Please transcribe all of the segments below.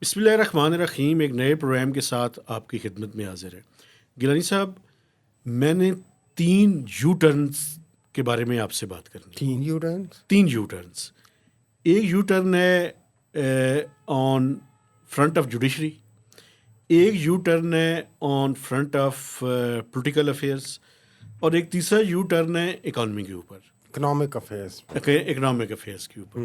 بسم اللہ الرحمن الرحیم. ایک نئے پروگرام کے ساتھ آپ کی خدمت میں حاضر ہے. گیلانی صاحب، میں نے 3 یو ٹرنس کے بارے میں آپ سے بات کرنی ہے. 3 یو ٹرنس. ایک یو ٹرن ہے آن فرنٹ آف جوڈیشری، ایک یو ٹرن ہے آن فرنٹ آف پولیٹیکل افیئرس، اور ایک تیسرا یو ٹرن ہے اکانومی کے اوپر، اکنامک افیئرس کے اوپر.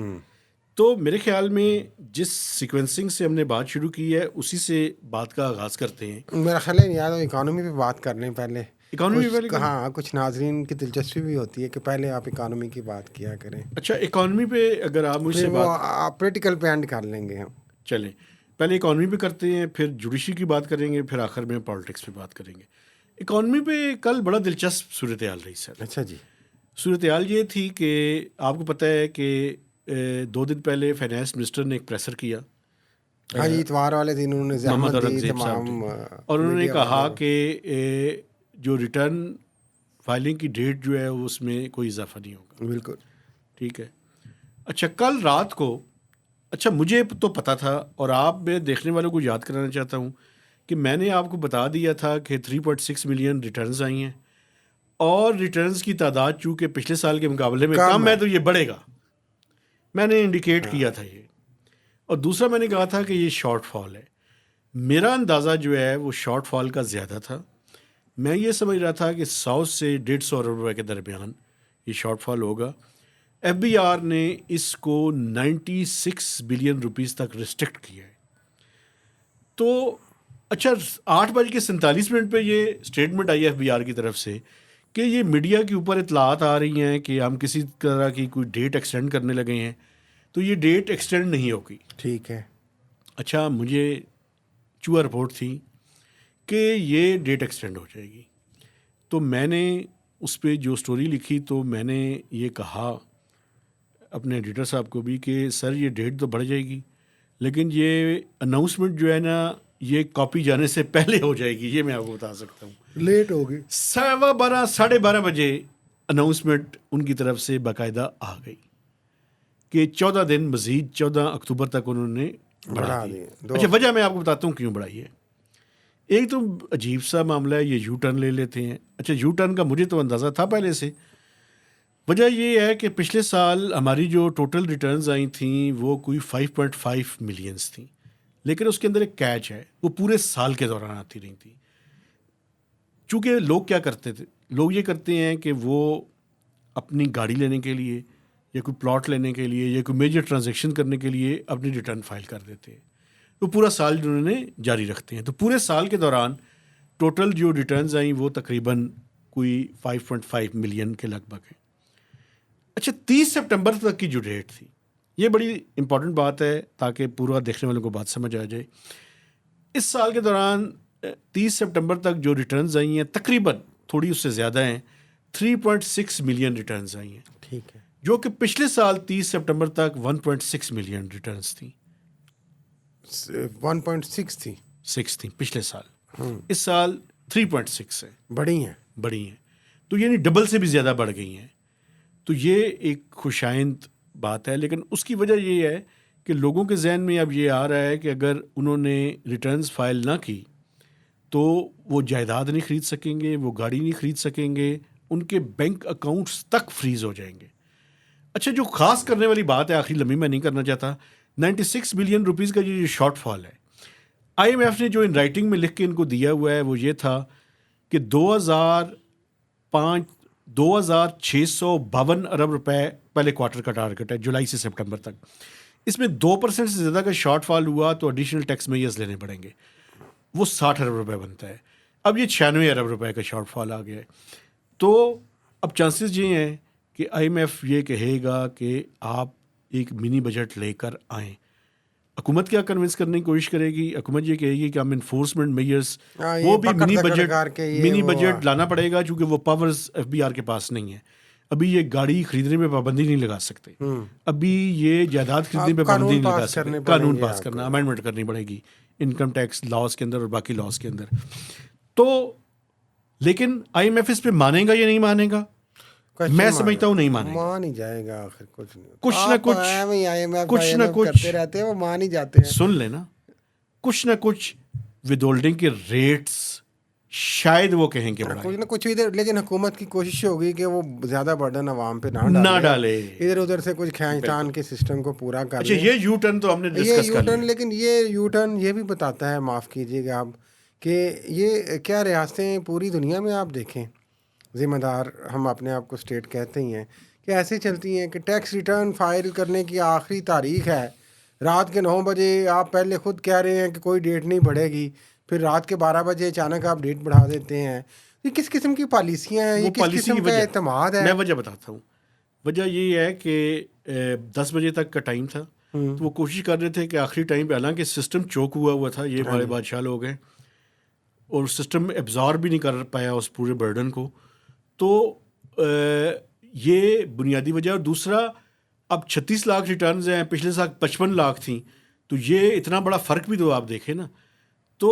تو میرے خیال میں جس سیکوینسنگ سے ہم نے بات شروع کی ہے اسی سے بات کا آغاز کرتے ہیں. میرا خیال ہے یاد اکانومی پہ بات کر لیں پہلے. اکانومی پہلے ہاں، کچھ ناظرین کی دلچسپی بھی ہوتی ہے کہ پہلے آپ اکانومی کی بات کیا کریں. اچھا، اکانومی پہ اگر آپ مجھ سے بات پولیٹیکل پہ اینڈ کر لیں گے ہم. چلیں، پہلے اکانومی پہ کرتے ہیں، پھر جوڈیشری کی بات کریں گے، پھر آخر میں پالیٹکس پہ بات کریں گے. اکانومی پہ کل بڑا دلچسپ صورتحال رہی سر. اچھا جی. صورتحال یہ تھی کہ آپ کو پتہ ہے کہ 2 دن پہلے فائنانس منسٹر نے ایک پریسر کیا. ہاں جی، اتوار والے دن انہوں نے زحمت دی تمام، اور انہوں نے کہا کہ جو ریٹرن فائلنگ کی ڈیٹ جو ہے اس میں کوئی اضافہ نہیں ہوگا. بالکل ٹھیک ہے. اچھا، کل رات کو، اچھا مجھے تو پتہ تھا، اور آپ میں دیکھنے والوں کو یاد کرانا چاہتا ہوں کہ میں نے آپ کو بتا دیا تھا کہ 3.6 ملین ریٹرنز آئی ہیں، اور ریٹرنز کی تعداد چونکہ پچھلے سال کے مقابلے میں کم ہے تو یہ بڑھے گا. میں نے انڈیکیٹ کیا تھا یہ. اور دوسرا میں نے کہا تھا کہ یہ شارٹ فال ہے. میرا اندازہ جو ہے وہ شارٹ فال کا زیادہ تھا. میں یہ سمجھ رہا تھا کہ 100 سے 150 ارب روپے کے درمیان یہ شارٹ فال ہوگا. ایف بی آر نے اس کو 96 بلین روپیز تک ریسٹرکٹ کیا ہے. تو اچھا، 8:47 پہ یہ اسٹیٹمنٹ آئی ایف بی آر کی طرف سے کہ یہ میڈیا کے اوپر اطلاعات آ رہی ہیں کہ ہم کسی طرح کی کوئی ڈیٹ ایکسٹینڈ کرنے لگے ہیں، تو یہ ڈیٹ ایکسٹینڈ نہیں ہوگی. ٹھیک ہے. اچھا، مجھے چوہا رپورٹ تھی کہ یہ ڈیٹ ایکسٹینڈ ہو جائے گی. تو میں نے اس پہ جو سٹوری لکھی تو میں نے یہ کہا اپنے ایڈیٹر صاحب کو بھی کہ سر یہ ڈیٹ تو بڑھ جائے گی، لیکن یہ اناؤنسمنٹ جو ہے نا یہ کاپی جانے سے پہلے ہو جائے گی. یہ میں آپ کو بتا سکتا ہوں. لیٹ ہوگی. 12:15 12:30 بجے اناؤنسمنٹ ان کی طرف سے باقاعدہ آ گئی کہ 14 دن مزید 14 اکتوبر تک انہوں نے بڑھا دی. اچھا، وجہ میں آپ کو بتاتا ہوں کیوں بڑھائی ہے. ایک تو عجیب سا معاملہ ہے، یہ یو ٹرن لے لیتے ہیں. اچھا، یو ٹرن کا مجھے تو اندازہ تھا پہلے سے. وجہ یہ ہے کہ پچھلے سال ہماری جو ٹوٹل ریٹرنز آئی تھیں وہ کوئی 5.5 ملینس تھیں، لیکن اس کے اندر ایک کیچ ہے، وہ پورے سال کے دوران آتی رہی تھی. چونکہ لوگ کیا کرتے تھے، لوگ یہ کرتے ہیں کہ وہ اپنی گاڑی لینے کے لیے یا کوئی پلاٹ لینے کے لیے یا کوئی میجر ٹرانزیکشن کرنے کے لیے اپنی ریٹرن فائل کر دیتے ہیں. تو پورا سال جو انہوں نے جاری رکھتے ہیں. تو پورے سال کے دوران ٹوٹل جو ریٹرنز آئیں وہ تقریباً کوئی 5.5 ملین کے لگ بھگ ہیں. اچھا، 30 سپٹمبر تک کی جو ڈیٹ تھی، یہ بڑی امپورٹنٹ بات ہے تاکہ پورا دیکھنے والوں کو بات سمجھ آ جائے. اس سال کے دوران 30 سپٹمبر تک جو ریٹرنز آئی ہیں تقریباً تھوڑی اس سے زیادہ ہیں، 3.6 ملین ریٹرنز آئی ہیں. ٹھیک ہے. جو کہ پچھلے سال 30 سپٹمبر تک 1.6 ملین ریٹرنز تھیں. 1.6 تھی. 6 تھیں پچھلے سال. اس سال 3.6 ہے. بڑی ہیں. تو یعنی ڈبل سے بھی زیادہ بڑھ گئی ہیں. تو یہ ایک خوشائند بات ہے. لیکن اس کی وجہ یہ ہے کہ لوگوں کے ذہن میں اب یہ آ رہا ہے کہ اگر انہوں نے ریٹرنز فائل نہ کی تو وہ جائیداد نہیں خرید سکیں گے، وہ گاڑی نہیں خرید سکیں گے، ان کے بینک اکاؤنٹس تک فریز ہو جائیں گے. اچھا، جو خاص کرنے والی بات ہے، آخری لمحے میں نہیں کرنا چاہتا، 96 بلین روپیز کا جو شارٹ فال ہے، آئی ایم ایف نے جو ان رائٹنگ میں لکھ کے ان کو دیا ہوا ہے وہ یہ تھا کہ 2,652 ارب روپے پہلے کوارٹر کا ٹارگٹ ہے، جولائی سے سپٹمبر تک. اس میں 2% سے زیادہ کا شارٹ فال ہوا تو ایڈیشنل ٹیکس میئرز لینے پڑیں گے، وہ 60 ارب روپے بنتا ہے. اب یہ 96 ارب روپے کا شارٹ فال آ گیا ہے. تو اب چانسز یہ ہیں کہ آئی ایم ایف یہ کہے گا کہ آپ ایک منی بجٹ لے کر آئیں. حکومت کیا کنونس کرنے کی کوشش کرے گی؟ حکومت یہ کہے گی کہ ہم انفورسمنٹ میئرس، وہ بھی منی بجٹ لانا پڑے گا چونکہ وہ پاورز ایف بی آر کے پاس نہیں ہے. ابھی یہ گاڑی خریدنے پہ پابندی نہیں لگا سکتے، ابھی یہ جائیداد خریدنے پہ پابندی نہیں لگا سکتے. قانون پاس کرنا، امینڈمنٹ کرنی پڑے گی انکم ٹیکس لاز کے اندر اور باقی لاز کے اندر. تو لیکن آئی ایم ایف اس پہ مانے گا یا نہیں مانے گا؟ میں سمجھتا ہوں نہیں مانے گا. مان ہی جائے گا آخر. کچھ نہ کچھ رہتے ہیں، وہ مان ہی جاتے ہیں. سن لینا. کچھ نہ کچھ ود ہولڈنگ کے ریٹس شاید وہ کہیں کہ کچھ نہ کچھ ادھر، لیکن حکومت کی کوشش ہوگی کہ وہ زیادہ برڈن عوام پہ نہ ڈالے، ادھر ادھر سے کچھ کھینچ تان کے سسٹم کو پورا کر لیں. یہ یو ٹرن تو ہم نے ڈسکس کر لیا، لیکن یہ یو ٹرن یہ بھی بتاتا ہے، معاف کیجیے گا آپ، کہ یہ کیا ریاستیں پوری دنیا میں آپ دیکھیں ذمہ دار ہم اپنے آپ کو اسٹیٹ کہتے ہی ہیں کہ ایسے چلتی ہیں کہ ٹیکس ریٹرن فائل کرنے کی آخری تاریخ ہے رات کے 9 بجے، آپ پہلے خود کہہ رہے ہیں کہ کوئی ڈیٹ نہیں بڑھے گی، پھر رات کے 12 بجے اچانک آپ ڈیٹ بڑھا دیتے ہیں. یہ کس قسم کی پالیسیاں ہیں؟ یہ کس قسم کا اعتماد ہے؟ میں وجہ بتاتا ہوں. وجہ یہ ہے کہ 10 بجے تک کا ٹائم تھا، تو وہ کوشش کر رہے تھے کہ آخری ٹائم پہ، حالانکہ سسٹم چوک ہوا تھا، یہ ہمارے بادشاہ لوگ ہیں، اور سسٹم ایبزارب بھی نہیں کر پایا اس پورے برڈن کو. تو یہ بنیادی وجہ. اور دوسرا، اب 36 لاکھ ریٹرنز ہیں، پچھلے سال 55 لاکھ تھیں، تو یہ اتنا بڑا فرق بھی تو آپ دیکھیں نا. تو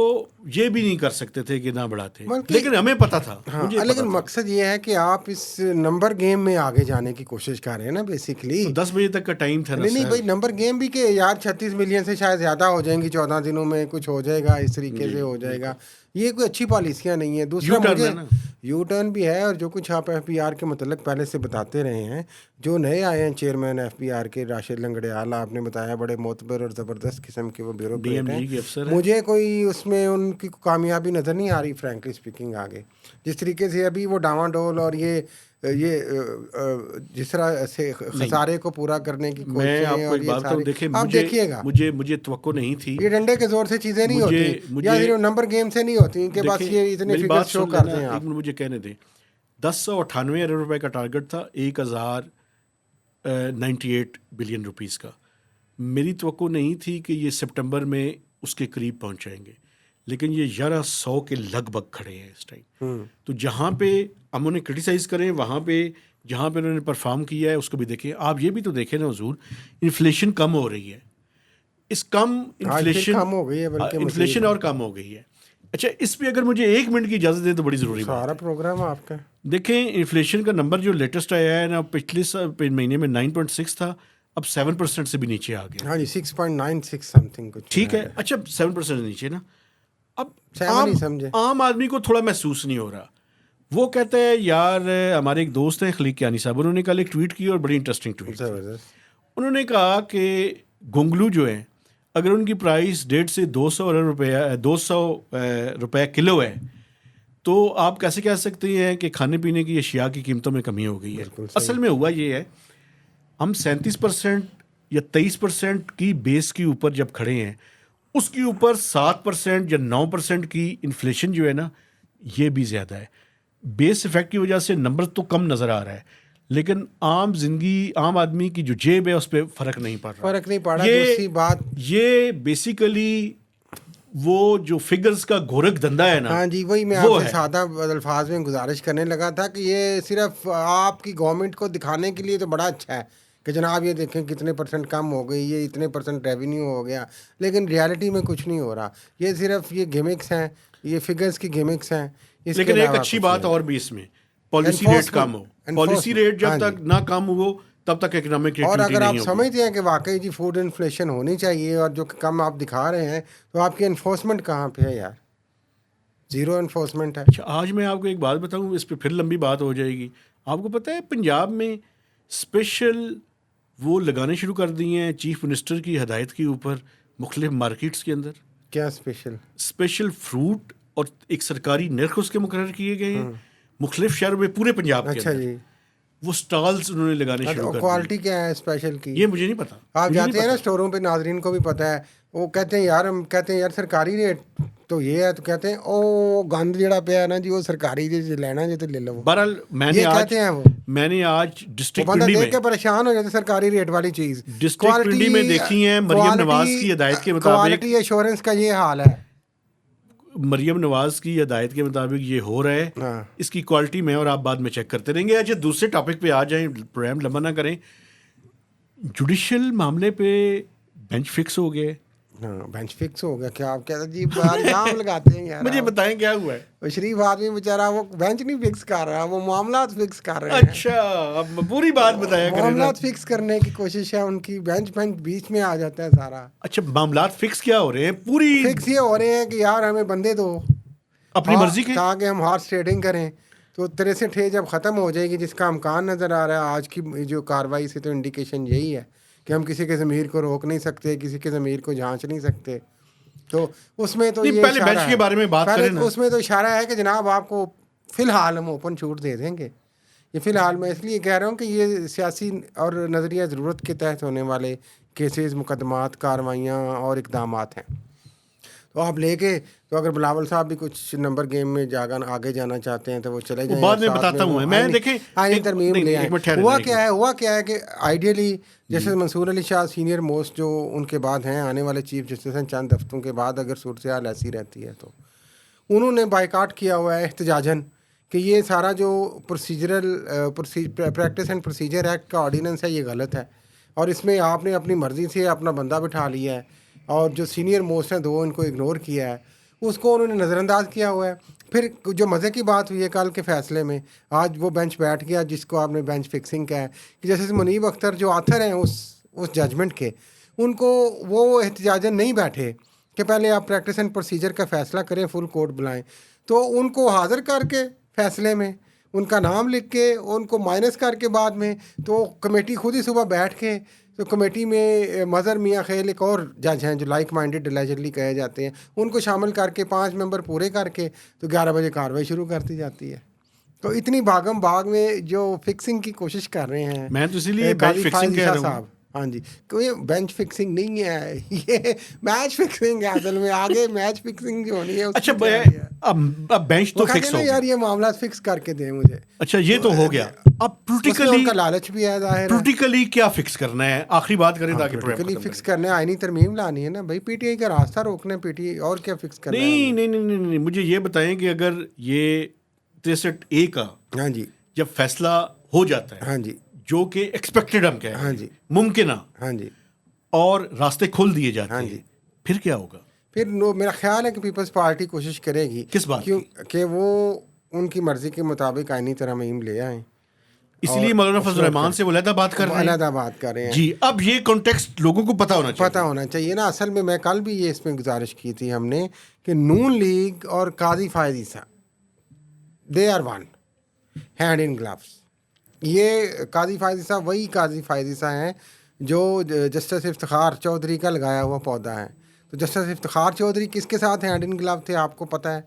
یہ بھی نہیں کر سکتے تھے کہ نہ بڑھاتے، لیکن ہمیں پتہ تھا. لیکن مقصد یہ ہے کہ آپ اس نمبر گیم میں آگے جانے کی کوشش کر رہے ہیں نا بیسیکلی. 10 بجے تک کا ٹائم تھا. نہیں بھائی، نمبر گیم بھی کہ یار 36 ملین سے شاید زیادہ ہو جائیں گی 14 دنوں میں، کچھ ہو جائے گا، اس طریقے سے ہو جائے گا. یہ کوئی اچھی پالیسیاں نہیں ہیں. دوسرا مجھے یو ٹرن بھی ہے، اور جو کچھ آپ ایف بی آر کے متعلق پہلے سے بتاتے رہے ہیں، جو نئے آئے ہیں چیئرمین ایف بی آر کے راشد لنگڑیال، آپ نے بتایا بڑے معتبر اور زبردست قسم کے وہ بیوروکریٹ ہیں. مجھے کوئی اس میں ان کی کامیابی نظر نہیں آ رہی فرینکلی اسپیکنگ. آگے جس طریقے سے ابھی وہ ڈاواں ڈول اور یہ جس طرح سے خسارے کو پورا کرنے کی کوشش ہے، اور آپ دیکھیے گا، مجھے توقع نہیں تھی. یہ ڈنڈے کے زور سے چیزیں نہیں ہوتی، یا صرف نمبر گیم سے نہیں ہوتی کہ بس یہ اتنے فگرز شو کرتے ہیں. آپ مجھے کہنے دیں، 1098 ارب روپے کا ٹارگٹ تھا 1098 بلین روپیز کا. میری توقع نہیں تھی کہ یہ سپٹمبر میں اس کے قریب پہنچائیں گے، لیکن یہ 1100 کے لگ بھگ کھڑے ہیں اس ٹائم. تو جہاں پہ ہم انہیں کرٹیسائز کریں، وہاں پہ جہاں پہ انہوں نے پرفارم کیا ہے اس کو بھی دیکھیں. آپ یہ بھی تو دیکھیں نا حضور، انفلیشن کم ہو رہی ہے. اس کم انفلیشن کم ہو گئی ہے، بلکہ انفلیشن اور کم ہو گئی ہے. اچھا، اس پہ اگر مجھے 1 منٹ کی اجازت دیں تو بڑی ضروری بات. سارا پروگرام آپ کا دیکھیں، انفلیشن کا نمبر جو لیٹسٹ آیا ہے نا، پچھلے مہینے میں 9.6 تھا، اب 7% سے بھی نیچے آ گیا. ہاں جی، 6.96 سم تھنگ کچھ. ٹھیک ہے، اچھا 7% نیچے نا. اب سمجھے عام آدمی کو تھوڑا محسوس نہیں ہو رہا. وہ کہتے ہیں یار، ہمارے ایک دوست ہیں خلیق کیانی صاحب، انہوں نے کل ایک ٹویٹ کی اور بڑی انٹرسٹنگ ٹویٹ. انہوں نے کہا کہ گونگلو جو ہے، اگر ان کی پرائس 150 سے 200 روپے کلو ہے، تو آپ کیسے کہہ سکتے ہیں کہ کھانے پینے کی اشیاء کی قیمتوں میں کمی ہو گئی ہے. اصل میں ہوا یہ ہے، ہم 37% یا 23% کی بیس کے اوپر جب کھڑے ہیں، اس کے اوپر 7% یا 9% کی انفلیشن جو ہے نا، یہ بھی زیادہ ہے. بیس افیکٹ کی وجہ سے نمبر تو کم نظر آ رہا ہے، لیکن عام زندگی، عام آدمی کی جو جیب ہے اس پہ فرق نہیں پڑ رہا. دوسری بات یہ بیسیکلی وہ جو فگرز کا گورکھ دھندا ہے نا. ہاں جی، وہی میں آپ سے سادہ الفاظ میں گزارش کرنے لگا تھا کہ یہ صرف آپ کی گورنمنٹ کو دکھانے کے لیے تو بڑا اچھا ہے کہ جناب یہ دیکھیں کتنے % کم ہو گئی، یہ اتنے % ریونیو ہو گیا، لیکن ریالٹی میں کچھ نہیں ہو رہا. یہ صرف یہ گیمکس ہیں، یہ فگرز کی گیمکس ہیں. لیکن ایک اچھی بات اور بھی اس میں، پالیسی ریٹ کم ہو. پالیسی ریٹ جب تک نہ کم ہو تب تک اکنامک ایکٹیویٹی نہیں ہوگی. اور اگر آپ سمجھتے ہیں کہ واقعی جی فوڈ انفلیشن ہونی چاہیے اور جو کم آپ دکھا رہے ہیں، تو آپ کی انفورسمنٹ کہاں پہ ہے یار؟ زیرو انفورسمنٹ ہے. اچھا، آج میں آپ کو ایک بات بتاؤں، اس پہ پھر لمبی بات ہو جائے گی. آپ کو پتہ ہے پنجاب میں اسپیشل وہ لگانے شروع کر دی ہیں چیف منسٹر کی ہدایت کے اوپر مختلف مارکیٹس کے اندر. کیا اسپیشل فروٹ، اور ایک سرکاری نرخ اس کے مقرر کیے گئے ہیں مختلف شہروں میں پورے پنجاب کے اندر. وہ سٹالز انہوں نے لگانے شروع کر دیے. کوالٹی کیا ہے اسپیشل کی؟ یہ مجھے نہیں پتا. آپ جاتے ہیں نا اسٹوروں پہ، ناظرین کو بھی پتا ہے، وہ کہتے ہیں یار، ہم کہتے ہیں یار سرکاری ریٹ تو یہ ہے، تو کہتے ہیں او گند جڑا پیا ہے نا جی، وہ سرکاری جی لینا جی تو لے لو. بہرحال میں نے آج ڈسٹرکٹ پنڈی میں پریشان ہو جاتے سرکاری ریٹ والی چیز. ڈسٹرکٹ پنڈی میں دیکھی ہیں مریم نواز کی ہدایت کے مطابق. کوالٹی ایشورنس کا یہ حال ہے. مریم نواز کی ہدایت کے مطابق یہ ہو رہا ہے. اس کی کوالٹی میں اور آپ بعد میں چیک کرتے رہیں گے. اچھا، دوسرے ٹاپک پہ آ جائیں، پروگرام لمبا نہ کریں. جوڈیشل معاملے پہ بینچ فکس ہو گئے. ہاں بینچ فکس ہو گیا. کیا آپ کہتے جی الزام لگاتے ہیں یار. مجھے بتائیں کیا ہوا ہے. وہ شریف آدمی بیچارہ وہ بینچ نہیں فکس کر رہا, وہ معاملات فکس کر رہے ہیں. اچھا اب پوری بات بتایا کریں. معاملات فکس کرنے کی کوشش ہے ان کی, بینچ بیچ میں آ جاتا ہے سارا. اچھا معاملات فکس کیا ہو رہے ہیں؟ پوری فکس یہ ہو رہے ہیں کہ یار ہمیں بندے دو اپنی مرضی کے, تاکہ ہم ہارس ٹریڈنگ کریں. تو 63 جب ختم ہو جائے گی, جس کا امکان نظر آ رہا ہے آج کی جو کاروائی سے, تو انڈیکیشن یہی ہے کہ ہم کسی کے ضمیر کو روک نہیں سکتے, کسی کے ضمیر کو جھانچ نہیں سکتے. تو اس میں تو یہ پہلے بینچ کے بارے میں بات کریں نا. اس میں تو اشارہ ہے کہ جناب آپ کو فی الحال ہم اوپن چھوٹ دے دیں گے. یہ فی الحال میں اس لیے کہہ رہا ہوں کہ یہ سیاسی اور نظریہ ضرورت کے تحت ہونے والے کیسز, مقدمات, کاروائیاں اور اقدامات ہیں. تو آپ لے کے, تو اگر بلاول صاحب بھی کچھ نمبر گیم میں آگے جانا چاہتے ہیں تو وہ چلے جائیں. بعد میں بتاتا ہوں میں. دیکھیں آئین ترمیم لے آئیں. ہوا کیا ہے کہ آئیڈیلی جیسے منصور علی شاہ سینئر موسٹ جو ان کے بعد ہیں آنے والے چیف جسٹس ہیں, چند ہفتوں کے بعد اگر صورتحال ایسی رہتی ہے تو انہوں نے بائیکاٹ کیا ہوا ہے احتجاجاً کہ یہ سارا جو پریکٹس اینڈ پروسیجر ایکٹ کا آرڈیننس ہے یہ غلط ہے, اور اس میں آپ نے اپنی مرضی سے اپنا بندہ بٹھا لیا ہے, اور جو سینئر موسٹ ہیں 2 ان کو اگنور کیا ہے, اس کو انہوں نے نظر انداز کیا ہوا ہے. پھر جو مزے کی بات ہوئی ہے کل کے فیصلے میں, آج وہ بینچ بیٹھ گیا جس کو آپ نے بینچ فکسنگ کہا ہے, کہ جیسے منیب اختر جو آتھر ہیں اس ججمنٹ کے, ان کو وہ احتجاجاً نہیں بیٹھے کہ پہلے آپ پریکٹس اینڈ پروسیجر کا فیصلہ کریں, فل کورٹ بلائیں. تو ان کو حاضر کر کے فیصلے میں ان کا نام لکھ کے ان کو مائنس کر کے بعد میں, تو کمیٹی خود ہی صبح بیٹھ کے, تو کمیٹی میں مظہر میاں خیل ایک اور جج ہیں جو لائک مائنڈیڈ الیجڈلی کہے جاتے ہیں, ان کو شامل کر کے 5 ممبر پورے کر کے تو 11 بجے کاروائی شروع کر دی جاتی ہے. تو اتنی بھاگم بھاگ میں جو فکسنگ کی کوشش کر رہے ہیں, میں تو اسی لیے بینچ فکسنگ کہہ رہا ہوں. ہاں جی, کوئی بینچ فکسنگ نہیں ہے, یہ میچ فکسنگ ہے اصل میں. آگے میچ فکسنگ جو ہونی ہے. اچھا اب بینچ تو فکس ہو گیا یار, یہ معاملات فکس کر کے دیں مجھے. اچھا یہ تو ہو گیا. اب پولیٹیکلی کا لالچ بھی ہے ظاہر ہے. پولیٹیکلی کیا فکس کرنا ہے, آخری بات کریں تاکہ پولیٹیکلی فکس کرنا ہے, آئینی ترمیم لانی ہے نا بھائی, پی ٹی آئی کا راستہ روکنا ہے, پی ٹی آئی اور کیا فکس کرنا ہے. نہیں, مجھے یہ بتائیں کہ اگر یہ 63A کا ہاں جی جب فیصلہ ہو جاتا ہے, ہاں جی, جو کہ ایکسپیکٹڈ ہم کہیں, ہاں جی, ممکنہ, ہاں جی, اور راستے کھول دیے جاتے ہیں, پھر کیا ہوگا؟ پھر میرا خیال ہے کہ پیپلز پارٹی کوشش کرے گی. کس بات کہ وہ ان کی مرضی کے مطابق آئینی ترمیم لے آئیں. اس لیے مولانا فضل الرحمان سے وہ علیحدہ بات کر رہے ہیں. جی اب یہ کانٹیکسٹ لوگوں کو پتہ ہونا چاہیے نا. اصل میں کل بھی یہ اس میں گزارش کی تھی ہم نے کہ نون لیگ اور Qazi Faez Isa they are one hand in gloves. یہ قاضی فائز عیسیٰ وہی قاضی فائز عیسیٰ ہیں جو جسٹس افتخار چودھری کا لگایا ہوا پودا ہے. تو جسٹس افتخار چودھری کس کے ساتھ ہینڈ ان گلو تھے آپ کو پتہ ہے,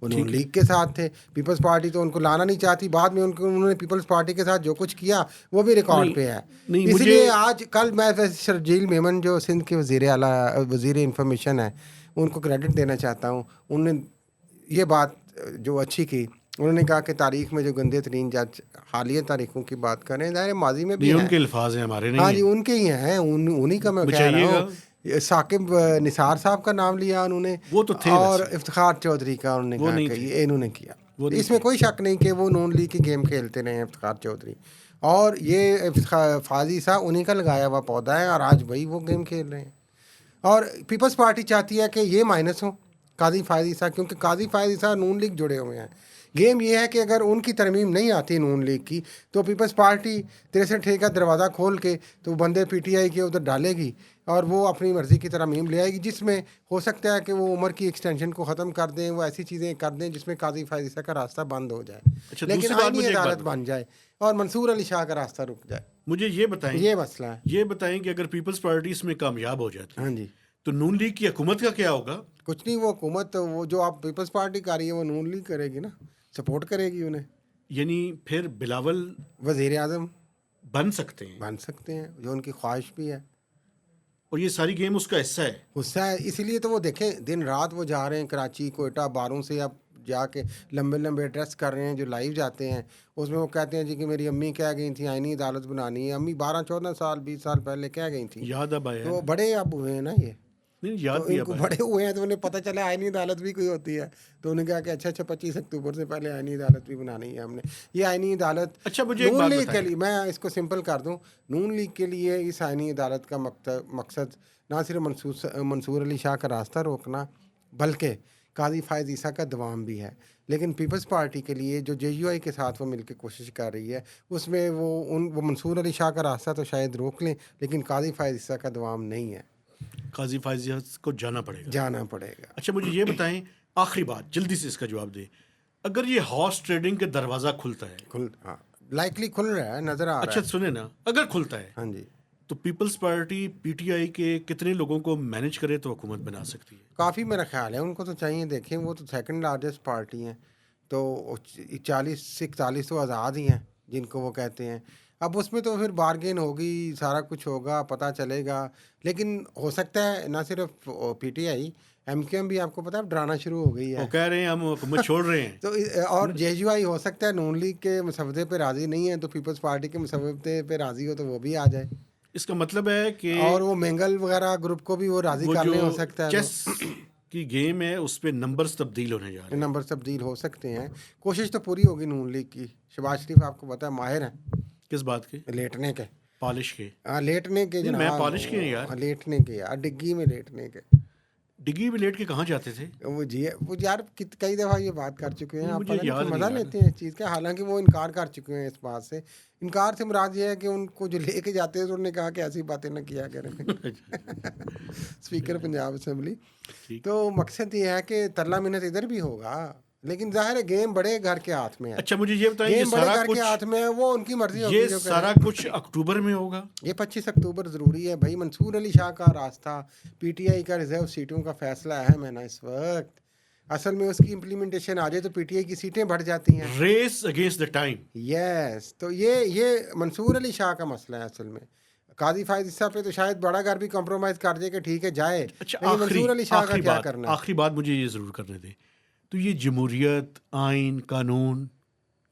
وہ نون لیگ کے ساتھ تھے. پیپلز پارٹی تو ان کو لانا نہیں چاہتی, بعد میں انہوں نے پیپلز پارٹی کے ساتھ جو کچھ کیا وہ بھی ریکارڈ پہ ہے. اس لیے آج کل میں شرجیل میمن جو سندھ کے وزیر اعلیٰ وزیر انفارمیشن ہیں ان کو کریڈٹ دینا چاہتا ہوں. انہوں نے یہ بات جو اچھی کی, انہوں نے کہا کہ تاریخ میں جو گندے ترین جج حالیہ تاریخوں کی بات کریں, ظاہر ماضی میں بھی ان کے الفاظ ہیں ہمارے نہیں. ہاں جی ان کے ہی ہیں, انہی کا میں کہہ رہا ہوں. ثاقب نثار صاحب کا نام لیا انہوں نے, وہ تو تھے, اور افتخار چودھری کا انہوں نے کہا کہ یہ انہوں نے کیا. اس میں کوئی شک نہیں کہ وہ نون لیگ کی گیم کھیلتے رہے ہیں افتخار چودھری, اور یہ فائز عیسیٰ انہی کا لگایا ہوا پودا ہے, اور آج وہی وہ گیم کھیل رہے ہیں. اور پیپلز پارٹی چاہتی ہے کہ یہ مائنس ہو قاضی فائز عیسیٰ, کیونکہ قاضی فائز عیسیٰ نون لیگ جڑے ہوئے ہیں. گیم یہ ہے کہ اگر ان کی ترمیم نہیں آتی نون لیگ کی تو پیپلز پارٹی 63 کا دروازہ کھول کے تو بندے پی ٹی آئی کے ادھر ڈالے گی, اور وہ اپنی مرضی کی ترمیم لے آئے گی, جس میں ہو سکتا ہے کہ وہ عمر کی ایکسٹینشن کو ختم کر دیں, وہ ایسی چیزیں کر دیں جس میں قاضی فائز عیسیٰ کا راستہ بند ہو جائے, لیکن آئینی عدالت بن جائے اور منصور علی شاہ کا راستہ رک جائے. مجھے یہ بتائیں, یہ مسئلہ ہے. یہ بتائیں کہ اگر پیپلز پارٹی اس میں کامیاب ہو جاتی ہے, ہاں جی, تو نون لیگ کی حکومت کا کیا ہوگا؟ کچھ نہیں, وہ حکومت وہ جو آپ پیپلز پارٹی کر رہی ہے وہ نون لیگ کرے گی نا, سپورٹ کرے گی انہیں. یعنی پھر بلاول وزیر اعظم بن سکتے ہیں, جو ان کی خواہش بھی ہے, اور یہ ساری گیم اس کا حصہ ہے. اسی لیے تو وہ دیکھیں دن رات وہ جا رہے ہیں کراچی کوئٹہ باروں سے, اب جا کے لمبے ایڈریس کر رہے ہیں جو لائیو جاتے ہیں. اس میں وہ کہتے ہیں جی کہ میری امی کہہ گئی تھیں آئینی عدالت بنانی ہے, امی 12-14 سال 20 سال پہلے کہہ گئی تھیں, یاد اب آیا, تو بڑے اب ہوئے ہیں نا یہ. نہیں یاد تو بھی ان کو بڑے ہوئے ہیں تو انہیں پتہ چلا آئینی عدالت بھی کوئی ہوتی ہے، تو انہیں کہا کہ اچھا 25 اکتوبر سے پہلے آئینی عدالت بھی بنانی ہے ہم نے. یہ آئینی عدالت اچھا مجھے ایک نون بات لیگ کے بتائیں. لیے، میں اس کو سمپل کر دوں، نون لیگ کے لیے اس آئینی عدالت کا مقصد نہ صرف منصور علی شاہ کا راستہ روکنا بلکہ قاضی فائز عیسیٰ کا دوام بھی ہے. لیکن پیپلز پارٹی کے لیے جو جے یو آئی کے ساتھ وہ مل کے کوشش کر رہی ہے، اس میں وہ منصور علی شاہ کا راستہ تو شاید روک لیں لیکن قاضی فائز عیسیٰ کا دوام نہیں ہے، قاضی فائز کو جانا پڑے گا. اچھا مجھے یہ بتائیں، آخری بات جلدی سے اس کا جواب دیں، اگر یہ ہارس ٹریڈنگ کا دروازہ کھلتا ہے، ہاں لائکلی کھل رہا ہے، نظر آ رہا اچھا ہے. سنیں نا، اگر کھلتا ہے ہاں جی، تو Peoples Party P T I کے کتنے لوگوں کو مینج کرے تو حکومت بنا سکتی ہے؟ کافی میرا خیال ہے ان کو تو چاہیے. دیکھیں وہ تو سیکنڈ لارجسٹ پارٹی ہیں، تو 40 تو آزاد ہی ہیں جن کو وہ کہتے ہیں. اب اس میں تو پھر بارگین ہوگی، سارا کچھ ہوگا، پتہ چلے گا. لیکن ہو سکتا ہے نہ صرف P T I, M Q M بھی آپ کو پتہ ہے ڈرانا شروع ہو گئی ہے. وہ کہہ رہے ہیں ہم حکومت چھوڑ رہے ہیں. تو اور جے یو آئی ہو سکتا ہے نون لیگ کے مسودے پہ راضی نہیں ہے تو پیپلز پارٹی کے مسودے پہ راضی ہو تو وہ بھی آ جائے. اس کا مطلب ہے کہ اور وہ مینگل وغیرہ گروپ کو بھی وہ راضی وہ کرنے جو ہو سکتا ہے. چیس کی گیم ہے اس پہ نمبرز تبدیل ہونے جا رہے ہیں. نمبر تبدیل ہو سکتے ہیں. کوشش تو پوری ہوگی نون لیگ کی. شہباز شریف آپ کو پتہ ہے ماہر ہیں کس بات کے؟ لیٹنے کے. پالش کے. ہاں لیٹنے کے نہیں، جناب. میں پالش کے نہیں یار. لیٹنے کے یار، ڈگی میں لیٹنے کے. ڈگی میں لیٹ کے کہاں جاتے تھے؟ وہ جی وہ یار کئی دفعہ یہ بات کر چکے ہیں. آپ مجھے پتہ یاد نہیں نہیں مزہ یار. لیتے ہیں اس چیز کا، حالانکہ وہ انکار کر چکے ہیں اس بات سے. انکار سے مراد یہ ہے کہ ان کو جو لے کے جاتے ہیں تو انہوں نے کہا کہ ایسی باتیں نہ کیا کریں. Speaker Punjab assembly. تو مقصد یہ ہے کہ ترلا منت ادھر بھی ہوگا، لیکن ظاہر ہے گیم بڑے گھر کے ہاتھ میں ہے. اچھا مجھے یہ بتائیں، گیم بڑے گھر کے ہاتھ میں ہے، وہ ان کی مرضی ہوگی. یہ سارا کچھ اکتوبر میں ہوگا؟ یہ 25 اکتوبر ضروری ہے بھائی. منصور علی شاہ کا راستہ، پی ٹی آئی کا ریزرو سیٹوں کا فیصلہ اہم ہے نا اس وقت. اصل میں اس کی امپلیمنٹیشن آ جائے تو پی ٹی آئی کی سیٹیں بڑھ جاتی ہیں. Race against the time. Yes, تو یہ منصور علی شاہ کا مسئلہ ہے اصل میں. قاضی فائز عیسیٰ پہ تو شاید بڑا گھر بھی کمپرومائز کر دے کہ ٹھیک ہے جائے. اچھا لیکن منصور علی شاہ کا کیا کرنا ہے؟ آخری بات مجھے یہ ضرور کرنے دیں، تو یہ جمہوریت، آئین، قانون،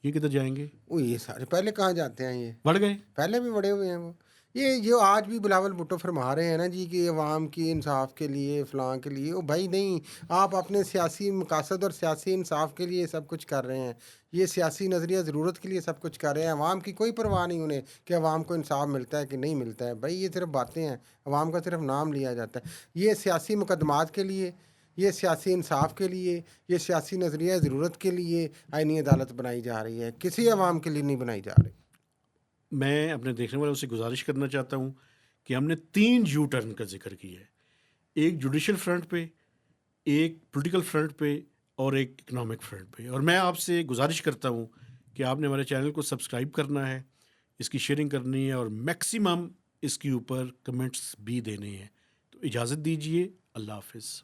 یہ کدھر جائیں گے؟ وہ یہ سارے پہلے کہاں جاتے ہیں؟ یہ بڑھ گئے، پہلے بھی بڑے ہوئے ہیں. وہ یہ آج بھی بلاول بھٹو فرما رہے ہیں نا جی کہ عوام کی انصاف کے لیے فلاں کے لیے. وہ بھائی نہیں، آپ اپنے سیاسی مقاصد اور سیاسی انصاف کے لیے سب کچھ کر رہے ہیں. یہ سیاسی نظریہ ضرورت کے لیے سب کچھ کر رہے ہیں. عوام کی کوئی پرواہ نہیں انہیں کہ عوام کو انصاف ملتا ہے کہ نہیں ملتا ہے. بھائی یہ صرف باتیں ہیں، عوام کا صرف نام لیا جاتا ہے. یہ سیاسی مقدمات کے لیے، یہ سیاسی انصاف کے لیے، یہ سیاسی نظریہ ضرورت کے لیے آئینی عدالت بنائی جا رہی ہے، کسی عوام کے لیے نہیں بنائی جا رہی. میں اپنے دیکھنے والوں سے گزارش کرنا چاہتا ہوں کہ ہم نے 3 یو ٹرن کا ذکر کیا ہے، ایک جوڈیشل فرنٹ پہ، ایک پولیٹیکل فرنٹ پہ، اور ایک اکنامک فرنٹ پہ. اور میں آپ سے گزارش کرتا ہوں کہ آپ نے ہمارے چینل کو سبسکرائب کرنا ہے، اس کی شیئرنگ کرنی ہے، اور میکسیمم اس کے اوپر کمنٹس بھی دینے ہیں. تو اجازت دیجیے، اللہ حافظ.